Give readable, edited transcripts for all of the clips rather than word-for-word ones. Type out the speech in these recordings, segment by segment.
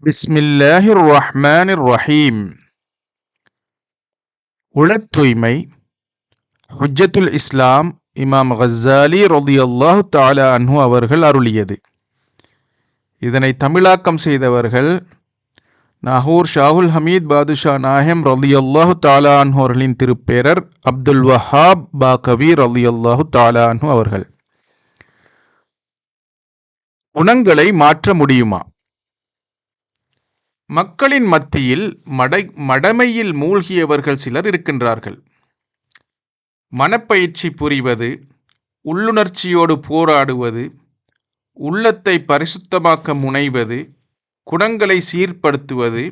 பிஸ்மில்லாஹிர் ரஹ்மானிர் ரஹீம். உளத் தூய்மை ஹுஜ்ஜத்துல் இஸ்லாம் இமாம் கஸ்ஸாலி ரலியல்லாஹு தஆலா அன்ஹு அவர்கள் அருளியது. இதனை தமிழாக்கம் செய்தவர்கள் நாகூர் ஷாஹுல் ஹமீத் பாதுஷா நாஹெம் ரலியல்லாஹு தஆலா அன்ஹு அவர்களின் திருப்பேரர் அப்துல் வஹாப் பாகவி ரலியல்லாஹு தஆலா அன்ஹு அவர்கள். குணங்களை மாற்ற முடியுமா? மக்களின் மத்தியில் மடமையில் மூழ்கியவர்கள் சிலர் இருக்கின்றார்கள். மனப்பயிற்சி புரிவது, உள்ளுணர்ச்சியோடு போராடுவது, உள்ளத்தை பரிசுத்தமாக்க முனைவது, குணங்களை சீர்படுத்துவது,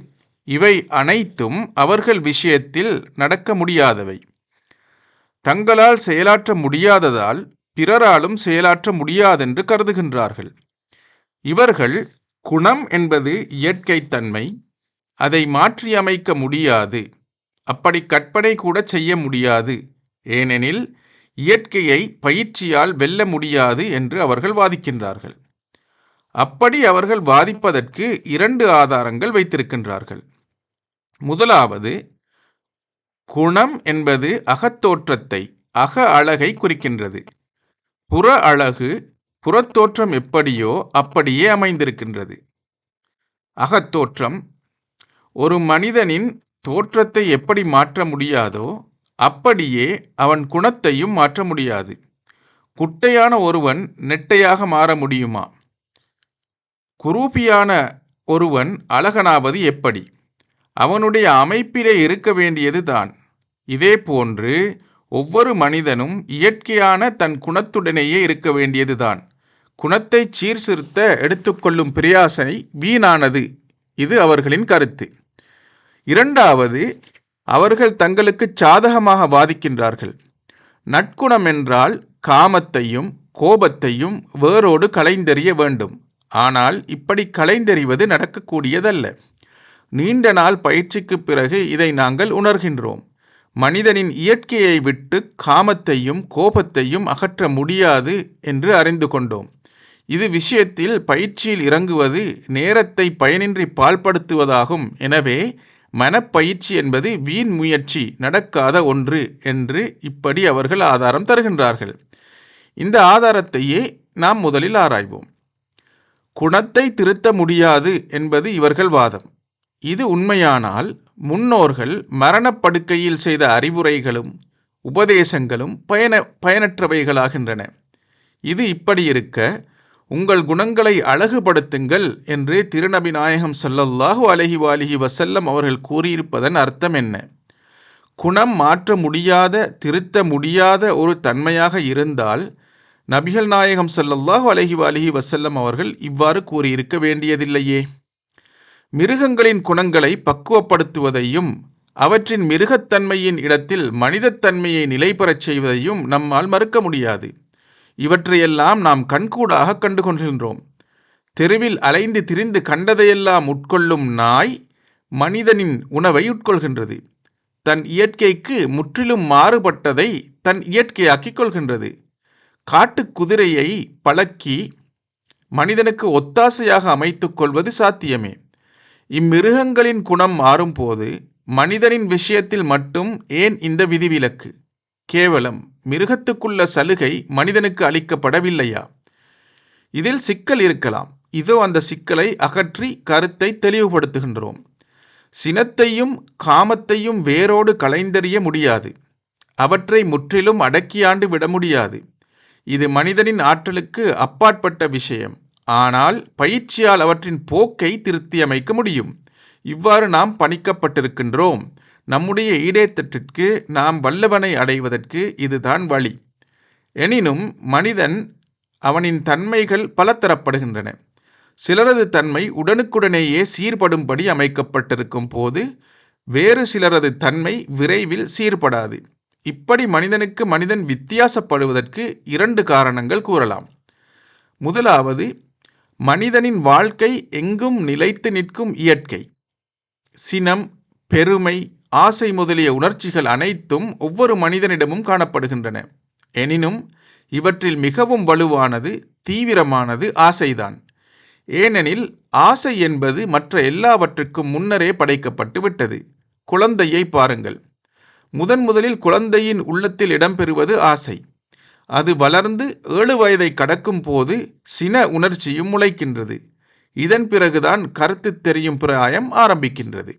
இவை அனைத்தும் அவர்கள் விஷயத்தில் நடக்க முடியாதவை. தங்களால் செயலாற்ற முடியாததால் பிறராலும் செயலாற்ற முடியாதென்று கருதுகின்றார்கள். இவர்கள் குணம் என்பது இயற்கைத்தன்மை, அதை மாற்றியமைக்க முடியாது, அப்படி கற்பனை கூட செய்ய முடியாது, ஏனெனில் இயற்கையை பயிற்சியால் வெல்ல முடியாது என்று அவர்கள் வாதிக்கின்றார்கள். அப்படி அவர்கள் வாதிப்பதற்கு 2 ஆதாரங்கள் வைத்திருக்கின்றார்கள். முதலாவது, குணம் என்பது அகத்தோற்றத்தை, அக அழகை குறிக்கின்றது. புற அழகு புறத்தோற்றம் எப்படியோ அப்படியே அமைந்திருக்கின்றது. அகத்தோற்றம் ஒரு மனிதனின் தோற்றத்தை எப்படி மாற்ற முடியாதோ அப்படியே அவன் குணத்தையும் மாற்ற முடியாது. குட்டையான ஒருவன் நெட்டையாக மாற முடியுமா? குரூபியான ஒருவன் அழகனாவது எப்படி? அவனுடைய அமைப்பிலே இருக்க வேண்டியது தான். இதே போன்று ஒவ்வொரு மனிதனும் இயற்கையான தன் குணத்துடனேயே இருக்க வேண்டியதுதான். குணத்தை சீர்திருத்த எடுத்துக்கொள்ளும் பிரயாசனை வீணானது. இது அவர்களின் கருத்து. 2வது, அவர்கள் தங்களுக்கு சாதகமாக வாதிக்கின்றார்கள். நற்குணம் என்றால் காமத்தையும் கோபத்தையும் வேரோடு களைந்தெறிய வேண்டும். ஆனால் இப்படி களைந்தெறிவது நடக்கக்கூடியதல்ல. நீண்ட நாள் பயிற்சிக்கு பிறகு இதை நாங்கள் உணர்கின்றோம். மனிதனின் இயற்கையை விட்டு காமத்தையும் கோபத்தையும் அகற்ற முடியாது என்று அறிந்து கொண்டோம். இது விஷயத்தில் பயிற்சியில் இறங்குவது நேரத்தை பயனின்றி பாழ்படுத்துவதாகும். எனவே மனப்பயிற்சி என்பது வீண் முயற்சி, நடக்காத ஒன்று என்று இப்படி அவர்கள் ஆதாரம் தருகின்றார்கள். இந்த ஆதாரத்தையே நாம் முதலில் ஆராய்வோம். குணத்தை திருத்த முடியாது என்பது இவர்கள் வாதம். இது உண்மையானால் முன்னோர்கள் மரணப்படுக்கையில் செய்த அறிவுரைகளும் உபதேசங்களும் பயனற்றவைகளாகின்றன. இது இப்படி இருக்க, உங்கள் குணங்களை அழகுபடுத்துங்கள் என்று திருநபி நாயகம் ஸல்லல்லாஹு அலைஹி வஸல்லம் அவர்கள் கூறியிருப்பதன் அர்த்தம் என்ன? குணம் மாற்ற முடியாத, திருத்த முடியாத ஒரு தன்மையாக இருந்தால் நபிகள் நாயகம் ஸல்லல்லாஹு அலைஹி வஸல்லம் அவர்கள் இவ்வாறு கூறியிருக்க வேண்டியதில்லையே. மிருகங்களின் குணங்களை பக்குவப்படுத்துவதையும் அவற்றின் மிருகத்தன்மையின் இடத்தில் மனிதத்தன்மையை நிலை பெறச் செய்வதையும் நம்மால் மறுக்க முடியாது. இவற்றையெல்லாம் நாம் கண்கூடாக கண்டு கொள்கின்றோம். தெருவில் அலைந்து திரிந்து கண்டதையெல்லாம் உட்கொள்ளும் நாய் மனிதனின் உணவை உட்கொள்கின்றது. தன் இயற்கைக்கு முற்றிலும் மாறுபட்டதை தன் இயற்கையாக்கிக் கொள்கின்றது. காட்டுக் குதிரையை பழக்கி மனிதனுக்கு ஒத்தாசையாக அமைத்துக் கொள்வது சாத்தியமே. இம்மிருகங்களின் குணம் மாறும்போது மனிதனின் விஷயத்தில் மட்டும் ஏன் இந்த விதிவிலக்கு? கேவலம் மிருகத்துக்குள்ள சலுகை மனிதனுக்கு அளிக்கப்படவில்லையா? இதில் சிக்கல் இருக்கலாம். இதோ அந்த சிக்கலை அகற்றி கருத்தை தெளிவுபடுத்துகின்றோம். சினத்தையும் காமத்தையும் வேரோடு களைந்தெறிய முடியாது. அவற்றை முற்றிலும் அடக்கியாண்டு விட முடியாது. இது மனிதனின் ஆற்றலுக்கு அப்பாற்பட்ட விஷயம். ஆனால் பயிற்சியால் அவற்றின் போக்கை திருத்தி அமைக்க முடியும். இவ்வாறு நாம் பணிக்கப்பட்டிருக்கின்றோம். நம்முடைய ஈடேற்றத்திற்கு நாம் வல்லவனை அடைவதற்கு இதுதான் வழி. எனினும் மனிதன் அவனின் தன்மைகள் பல தரப்படுகின்றன. சிலரது தன்மை உடனுக்குடனேயே சீர்படும்படி அமைக்கப்பட்டிருக்கும் போது வேறு சிலரது தன்மை விரைவில் சீர்படாது. இப்படி மனிதனுக்கு மனிதன் வித்தியாசப்படுவதற்கு 2 காரணங்கள் கூறலாம். முதலாவது, மனிதனின் வாழ்க்கை எங்கும் நிலைத்து நிற்கும் இயற்கை. சினம், பெருமை, ஆசை முதலிய உணர்ச்சிகள் அனைத்தும் ஒவ்வொரு மனிதனிடமும் காணப்படுகின்றன. எனினும் இவற்றில் மிகவும் வலுவானது, தீவிரமானது ஆசைதான். ஏனெனில் ஆசை என்பது மற்ற எல்லாவற்றுக்கும் முன்னரே படைக்கப்பட்டு விட்டது. குழந்தையை பாருங்கள். முதலில் குழந்தையின் உள்ளத்தில் இடம்பெறுவது ஆசை. அது வளர்ந்து 7 வயதை கடக்கும் போது சின உணர்ச்சியும் முளைக்கின்றது. இதன் பிறகுதான் கருத்து தெரியும் பிராயம் ஆரம்பிக்கின்றது.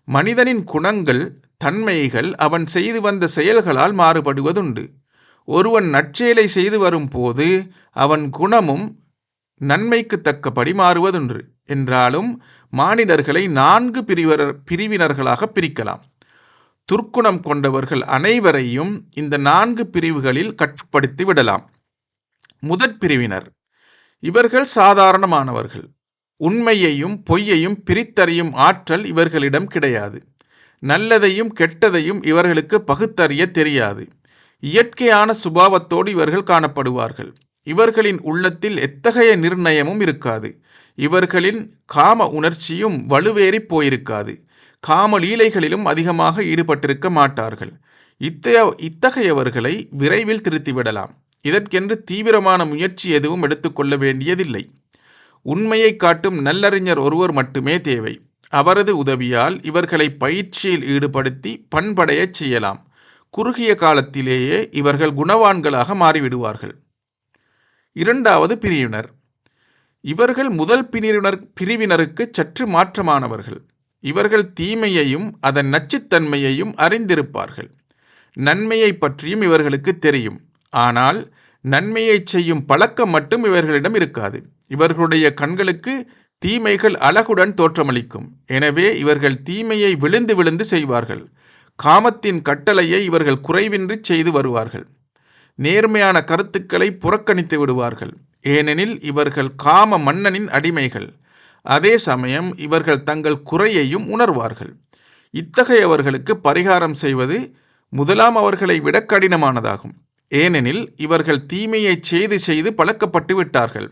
மனிதனின் குணங்கள், தன்மைகள் அவன் செய்து வந்த செயல்களால் மாறுபடுவதுண்டு. ஒருவன் நற்செயலை செய்து வரும் போது அவன் குணமும் நன்மைக்கு தக்கபடி மாறுவதுண்டு. என்றாலும் மானிடர்களை 4 பிரிவினர்களாக பிரிக்கலாம். துர்க்குணம் கொண்டவர்கள் அனைவரையும் இந்த 4 பிரிவுகளில் கட்டுப்படுத்தி விடலாம். முதற் பிரிவினர். இவர்கள் சாதாரணமானவர்கள். உண்மையையும் பொய்யையும் பிரித்தறியும் ஆற்றல் இவர்களிடம் கிடையாது. நல்லதையும் கெட்டதையும் இவர்களுக்கு பகுத்தறிய தெரியாது. இயற்கையான சுபாவத்தோடு இவர்கள் காணப்படுவார்கள். இவர்களின் உள்ளத்தில் எத்தகைய நிர்ணயமும் இருக்காது. இவர்களின் காம உணர்ச்சியும் வலுவேறி போயிருக்காது. காம லீலைகளிலும் அதிகமாக ஈடுபட்டிருக்க மாட்டார்கள். இத்தகையவர்களை விரைவில் திருத்திவிடலாம். இதற்கென்று தீவிரமான முயற்சி எதுவும் எடுத்துக்கொள்ள வேண்டியதில்லை. உண்மையை காட்டும் நல்லறிஞர் ஒருவர் மட்டுமே தேவை. அவரது உதவியால் இவர்களை பயிற்சியில் ஈடுபடுத்தி பண்படையச் செய்யலாம். குறுகிய காலத்திலேயே இவர்கள் குணவான்களாக மாறிவிடுவார்கள். இரண்டாவது பிரிவினர். இவர்கள் முதல் பிரிவினருக்கு சற்று மாற்றமானவர்கள். இவர்கள் தீமையையும் அதன் நச்சுத்தன்மையையும் அறிந்திருப்பார்கள். நன்மையை பற்றியும் இவர்களுக்கு தெரியும். ஆனால் நன்மையை செய்யும் பழக்கம் மட்டும் இவர்களிடம் இருக்காது. இவர்களுடைய கண்களுக்கு தீமைகள் அழகுடன் தோற்றமளிக்கும். எனவே இவர்கள் தீமையை விழுந்து விழுந்து செய்வார்கள். காமத்தின் கட்டளையை இவர்கள் குறைவின்றி செய்து வருவார்கள். நேர்மையான கருத்துக்களை புறக்கணித்து விடுவார்கள். ஏனெனில் இவர்கள் காம மன்னனின் அடிமைகள். அதே சமயம் இவர்கள் தங்கள் குறையையும் உணர்வார்கள். இத்தகையவர்களுக்கு பரிகாரம் செய்வது முதலாம் அவர்களை விட கடினமானதாகும். ஏனெனில் இவர்கள் தீமையை செய்து செய்து பழக்கப்பட்டு விட்டார்கள்.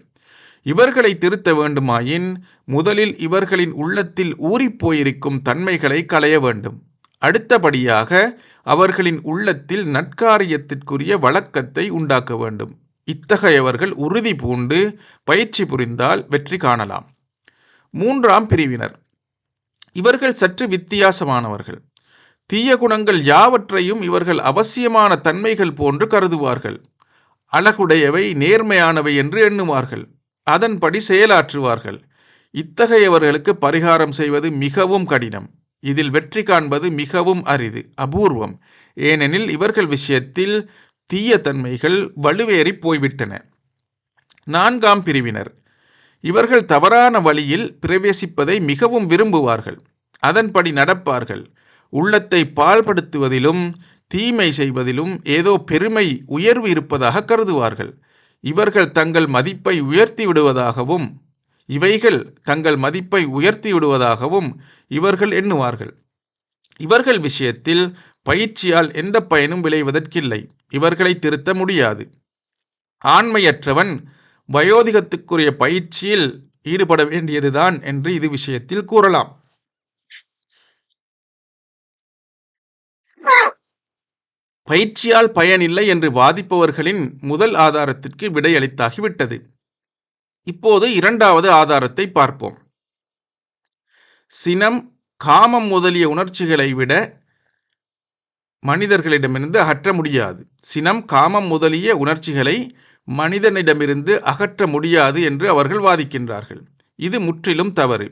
இவர்களை திருத்த வேண்டுமாயின் முதலில் இவர்களின் உள்ளத்தில் ஊறிப்போயிருக்கும் தன்மைகளை களைய வேண்டும். அடுத்தபடியாக அவர்களின் உள்ளத்தில் நற்காரியத்திற்குரிய வழக்கத்தை உண்டாக்க வேண்டும். இத்தகையவர்கள் உறுதி பூண்டு பயிற்சி புரிந்தால் வெற்றி காணலாம். மூன்றாம் பிரிவினர். இவர்கள் சற்று வித்தியாசமானவர்கள். தீய குணங்கள் யாவற்றையும் இவர்கள் அவசியமான தன்மைகள் போன்று கருதுவார்கள். அழகுடையவை, நேர்மையானவை என்று எண்ணுவார்கள். அதன்படி செயலாற்றுவார்கள். இத்தகையவர்களுக்கு பரிகாரம் செய்வது மிகவும் கடினம். இதில் வெற்றி காண்பது மிகவும் அரிது, அபூர்வம். ஏனெனில் இவர்கள் விஷயத்தில் தீய தன்மைகள் வலுவேறி போய்விட்டன. நான்காம் பிரிவினர். இவர்கள் தவறான வழியில் பிரவேசிப்பதை மிகவும் விரும்புவார்கள். அதன்படி நடப்பார்கள். உள்ளத்தை பாழ்படுத்துவதிலும் தீமை செய்வதிலும் ஏதோ பெருமை, உயர்வு இருப்பதாக கருதுவார்கள். இவைகள் தங்கள் மதிப்பை உயர்த்தி விடுவதாகவும் இவர்கள் எண்ணுவார்கள். இவர்கள் விஷயத்தில் பயிற்சியால் எந்த பயனும் விளைவதற்கில்லை. இவர்களை திருத்த முடியாது. ஆண்மையற்றவன் வயோதிகத்துக்குரிய பயிற்சியில் ஈடுபட வேண்டியதுதான் என்று இது விஷயத்தில் கூறலாம். பயிற்சியால் பயனில்லை என்று வாதிப்பவர்களின் முதல் ஆதாரத்திற்கு விடையளித்தாகிவிட்டது. இப்போது இரண்டாவது ஆதாரத்தை பார்ப்போம். சினம், காமம் முதலிய உணர்ச்சிகளை விட மனிதர்களிடமிருந்து அகற்ற முடியாது. சினம், காமம் முதலிய உணர்ச்சிகளை மனிதனிடமிருந்து அகற்ற முடியாது என்று அவர்கள் வாதிக்கின்றார்கள். இது முற்றிலும் தவறு.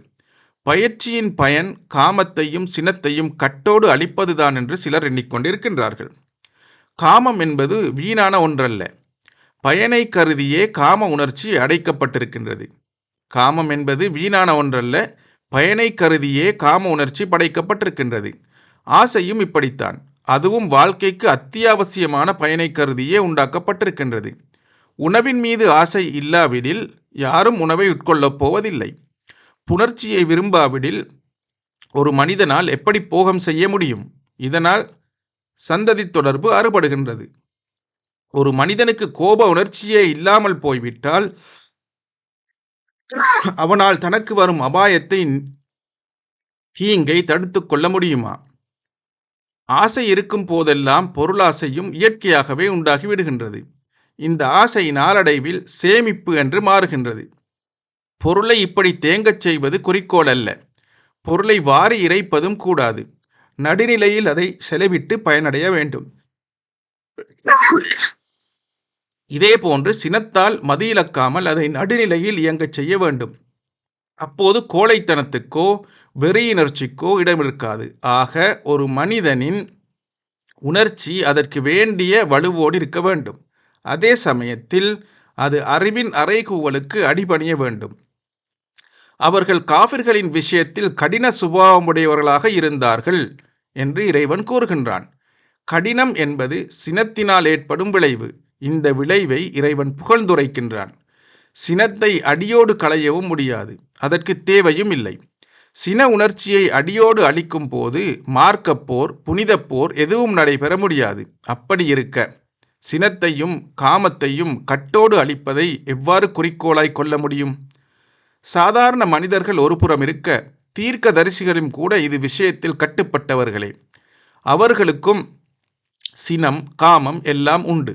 பயிற்சியின் பயன் காமத்தையும் சினத்தையும் கட்டோடு அழிப்பதுதான் என்று சிலர் எண்ணிக்கொண்டிருக்கின்றார்கள். காமம் என்பது வீணான ஒன்றல்ல. பயனை கருதியே காம உணர்ச்சி அடைக்கப்பட்டிருக்கின்றது. காமம் என்பது வீணான ஒன்றல்ல, பயனை கருதியே காம உணர்ச்சி படைக்கப்பட்டிருக்கின்றது. ஆசையும் இப்படித்தான். அதுவும் வாழ்க்கைக்கு அத்தியாவசியமான பயனை கருதியே உண்டாக்கப்பட்டிருக்கின்றது. உணவின் மீது ஆசை இல்லாவிடில் யாரும் உணவை உட்கொள்ளப் போவதில்லை. புணர்ச்சியை விரும்பாவிடில் ஒரு மனிதனால் எப்படி போகம் செய்ய முடியும்? இதனால் சந்ததி தொடர்பு அறுபடுகின்றது. ஒரு மனிதனுக்கு கோப உணர்ச்சியே இல்லாமல் போய்விட்டால் அவனால் தனக்கு வரும் அபாயத்தை, தீங்கை தடுத்து கொள்ள முடியுமா? ஆசை இருக்கும் போதெல்லாம் பொருளாசையும் இயற்கையாகவே உண்டாகி விடுகின்றது. இந்த ஆசை நாளடைவில் சேமிப்பு என்று மாறுகின்றது. பொருளை இப்படி தேங்கச் செய்வது குறிக்கோள் அல்ல. பொருளை வாரி இறைப்பதும் கூடாது. நடுநிலையில் அதை செலவிட்டு பயனடைய வேண்டும். இதேபோன்று சினத்தால் மதியிழக்காமல் அதை நடுநிலையில் இயங்கச் செய்ய வேண்டும். அப்போது கோழைத்தனத்துக்கோ வெறியினர்ச்சிக்கோ இடமிருக்காது. ஆக ஒரு மனிதனின் உணர்ச்சி அதற்கு வேண்டிய வலுவோடு இருக்க வேண்டும். அதே சமயத்தில் அது அறிவின் அறைகூவலுக்கு அடிபணிய வேண்டும். அவர்கள் காஃபிர்களின் விஷயத்தில் கடின சுபாவமுடையவர்களாக இருந்தார்கள் என்று இறைவன் கூறுகின்றான். கடினம் என்பது சினத்தினால் ஏற்படும் விளைவு. இந்த விளைவை இறைவன் புகழ்ந்துரைக்கின்றான். சினத்தை அடியோடு களையவும் முடியாது, அதற்கு தேவையும் இல்லை. சின உணர்ச்சியை அடியோடு அழிக்கும் போது மார்க்கப்போர், புனிதப்போர் எதுவும் நடைபெற முடியாது. அப்படி இருக்க சினத்தையும் காமத்தையும் கட்டோடு அழிப்பதை எவ்வாறு குறிக்கோளாய் கொள்ள முடியும்? சாதாரண மனிதர்கள் ஒரு புறம் இருக்க, தீர்க்கதரிசிகளும் கூட இது விஷயத்தில் கட்டுப்பட்டவர்களே. அவர்களுக்கும் சினம், காமம் எல்லாம் உண்டு.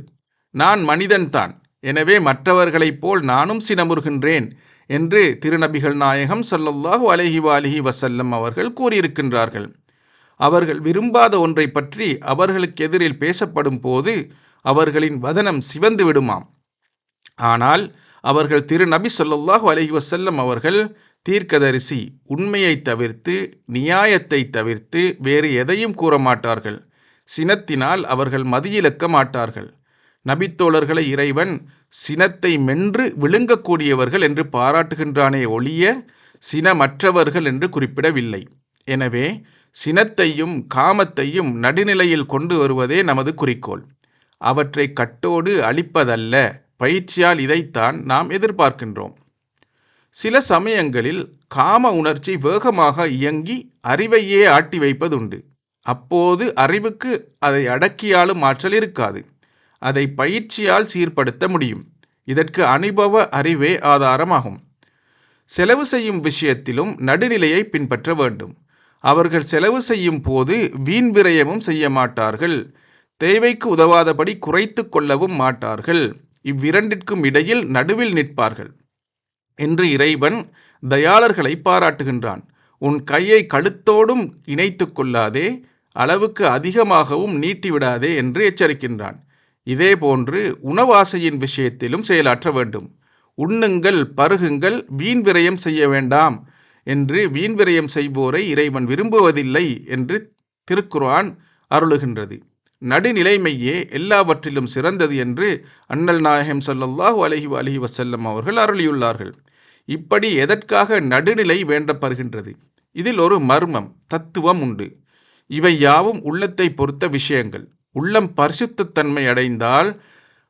நான் மனிதன்தான், எனவே மற்றவர்களைப் போல் நானும் சினமுறுகின்றேன் என்று திருநபிகள் நாயகம் ஸல்லல்லாஹு அலைஹி வஸல்லம் அவர்கள் கூறியிருக்கின்றார்கள். அவர்கள் விரும்பாத ஒன்றை பற்றி அவர்களுக்கு எதிரில் பேசப்படும் போது அவர்களின் வதனம் சிவந்து விடுமாம். ஆனால் அவர்கள் திருநபி ஸல்லல்லாஹு அலைஹி வஸல்லம் அவர்கள் தீர்க்கதரிசி, உண்மையை தவிர்த்து நியாயத்தை தவிர்த்து வேறு எதையும் கூற மாட்டார்கள். சினத்தினால் அவர்கள் மதியிழக்க மாட்டார்கள். நபித்தோழர்களை இறைவன் சினத்தை மென்று விழுங்கக்கூடியவர்கள் என்று பாராட்டுகின்றானே ஒழிய சினமற்றவர்கள் என்று குறிப்பிடவில்லை. எனவே சினத்தையும் காமத்தையும் நடுநிலையில் கொண்டு வருவதே நமது குறிக்கோள். அவற்றை கட்டோடு அழிப்பதல்ல. பயிற்சியால் இதைத்தான் நாம் எதிர்பார்க்கின்றோம். சில சமயங்களில் காம உணர்ச்சி வேகமாக இயங்கி அறிவையே ஆட்டி வைப்பதுண்டு. அப்போது அறிவுக்கு அதை அடக்கியாலும் ஆற்றல் இருக்காது. அதை பயிற்சியால் சீர்படுத்த முடியும். இதற்கு அனுபவ அறிவே ஆதாரமாகும். செலவு செய்யும் விஷயத்திலும் நடுநிலையை பின்பற்ற வேண்டும். அவர்கள் செலவு செய்யும் போது வீண் விரயமும் செய்ய மாட்டார்கள். தேவைக்கு உதவாதபடி குறைத்து கொள்ளவும் மாட்டார்கள். இவ்விரண்டிற்கும் இடையில் நடுவில் நிற்பார்கள் என்று இறைவன் தயாளர்களை பாராட்டுகின்றான். உன் கையை கழுத்தோடும் இணைத்து கொள்ளாதே, அளவுக்கு அதிகமாகவும் நீட்டிவிடாதே என்று எச்சரிக்கின்றான். இதேபோன்று உணவாசையின் விஷயத்திலும் செயலாற்ற வேண்டும். உண்ணுங்கள், பருகுங்கள், வீண் விரயம் செய்ய வேண்டாம் என்று வீண் விரயம் செய்வோரை இறைவன் விரும்புவதில்லை என்று திருக்குர்ஆன் அருளுகின்றது. நடுநிலைமையே எல்லாவற்றிலும் சிறந்தது என்று அண்ணல் நாயகம் ஸல்லல்லாஹு அலைஹி வஸல்லம் அவர்கள் அருளியுள்ளார்கள். இப்படி எதற்காக நடுநிலை வேண்டப்படுகின்றது? இதில் ஒரு மர்மம், தத்துவம் உண்டு. இவை யாவும் உள்ளத்தை பொறுத்த விஷயங்கள். உள்ளம் பரிசுத்தன்மை அடைந்தால்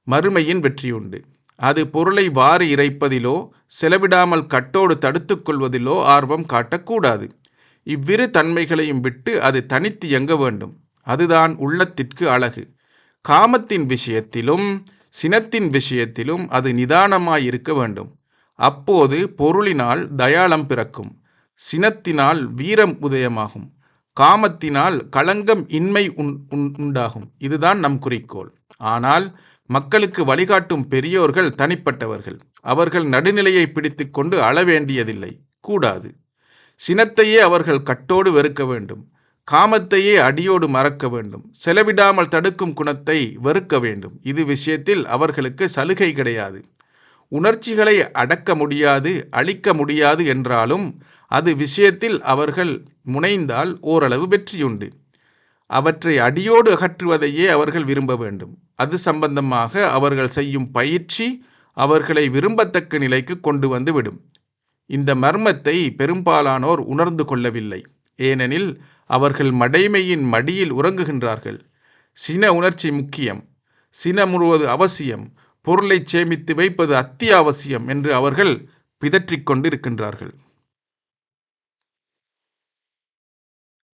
மறுமையின் வெற்றியுண்டு. அது பொருளை வாரி இறைப்பதிலோ செலவிடாமல் கட்டோடு தடுத்து கொள்வதிலோ ஆர்வம் காட்டக்கூடாது. இவ்விரு தன்மைகளையும் விட்டு அது தனித்து இயங்க வேண்டும். அதுதான் உள்ளத்திற்கு அழகு. காமத்தின் விஷயத்திலும் சினத்தின் விஷயத்திலும் அது நிதானமாய் இருக்க வேண்டும். அப்போது பொருளினால் தயாளம் பிறக்கும். சினத்தினால் வீரம் உதயமாகும். காமத்தினால் களங்கம் இன்மை உண்டாகும். இதுதான் நம் குறிக்கோள். ஆனால் மக்களுக்கு வழிகாட்டும் பெரியோர்கள் தனிப்பட்டவர்கள். அவர்கள் நடுநிலையை பிடித்து கொண்டு அழ வேண்டியதில்லை, கூடாது. சினத்தையே அவர்கள் கட்டோடு வெறுக்க வேண்டும். காமத்தையே அடியோடு மறக்க வேண்டும். செலவிடாமல் தடுக்கும் குணத்தை வெறுக்க வேண்டும். இது விஷயத்தில் அவர்களுக்கு சலுகை கிடையாது. உணர்ச்சிகளை அடக்க முடியாது, அழிக்க முடியாது என்றாலும் அது விஷயத்தில் அவர்கள் முனைந்தால் ஓரளவு வெற்றியுண்டு. அவற்றை அடியோடு அகற்றுவதையே அவர்கள் விரும்ப வேண்டும். அது சம்பந்தமாக அவர்கள் செய்யும் பயிற்சி அவர்களை விரும்பத்தக்க நிலைக்கு கொண்டு வந்து விடும். இந்த மர்மத்தை பெரும்பாலானோர் உணர்ந்து கொள்ளவில்லை. ஏனெனில் அவர்கள் மடைமையின் மடியில் உறங்குகின்றார்கள். சின உணர்ச்சி முக்கியம், சினமுறுவது அவசியம், பொருளை சேமித்து வைப்பது அத்தியாவசியம் என்று அவர்கள் பிதற்றிக் கொண்டிருக்கின்றார்கள்.